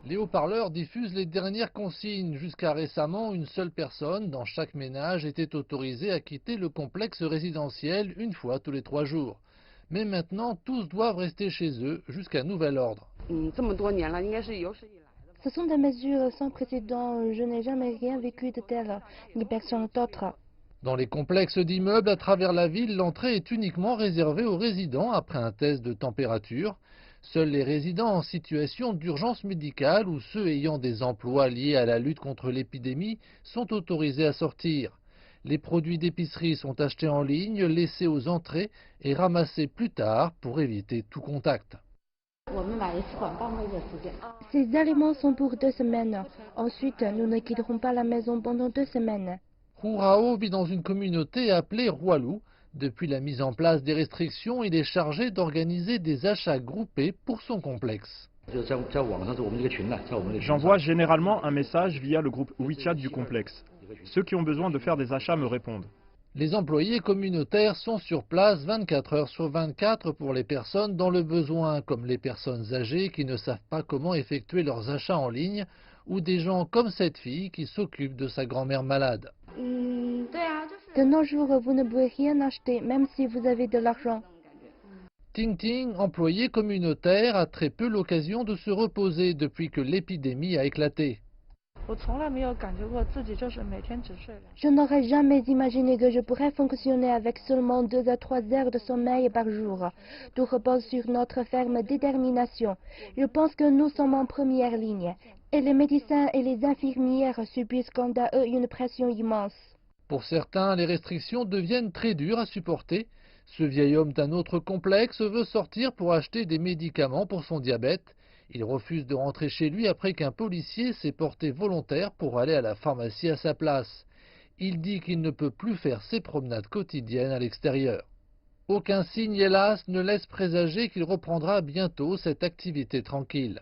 Les haut-parleurs diffusent les dernières consignes. Jusqu'à récemment, une seule personne dans chaque ménage était autorisée à quitter le complexe résidentiel une fois tous les 3 jours. Mais maintenant, tous doivent rester chez eux jusqu'à nouvel ordre. Ce sont des mesures sans précédent. Je n'ai jamais rien vécu de tel, ni personne d'autre. Dans les complexes d'immeubles à travers la ville, l'entrée est uniquement réservée aux résidents après un test de température. Seuls les résidents en situation d'urgence médicale ou ceux ayant des emplois liés à la lutte contre l'épidémie sont autorisés à sortir. Les produits d'épicerie sont achetés en ligne, laissés aux entrées et ramassés plus tard pour éviter tout contact. Ces aliments sont pour 2 semaines. Ensuite, nous ne quitterons pas la maison pendant 2 semaines. Hu Rao vit dans une communauté appelée Hualu. Depuis la mise en place des restrictions, il est chargé d'organiser des achats groupés pour son complexe. J'envoie généralement un message via le groupe WeChat du complexe. Ceux qui ont besoin de faire des achats me répondent. Les employés communautaires sont sur place 24 heures sur 24 pour les personnes dans le besoin, comme les personnes âgées qui ne savent pas comment effectuer leurs achats en ligne, ou des gens comme cette fille qui s'occupe de sa grand-mère malade. De nos jours, vous ne pouvez rien acheter, même si vous avez de l'argent. Ting Ting, employé communautaire, a très peu l'occasion de se reposer depuis que l'épidémie a éclaté. Je n'aurais jamais imaginé que je pourrais fonctionner avec seulement 2 à 3 heures de sommeil par jour. Tout repose sur notre ferme détermination. Je pense que nous sommes en première ligne. Et les médecins et les infirmières subissent quant à eux une pression immense. Pour certains, les restrictions deviennent très dures à supporter. Ce vieil homme d'un autre complexe veut sortir pour acheter des médicaments pour son diabète. Il refuse de rentrer chez lui après qu'un policier s'est porté volontaire pour aller à la pharmacie à sa place. Il dit qu'il ne peut plus faire ses promenades quotidiennes à l'extérieur. Aucun signe, hélas, ne laisse présager qu'il reprendra bientôt cette activité tranquille.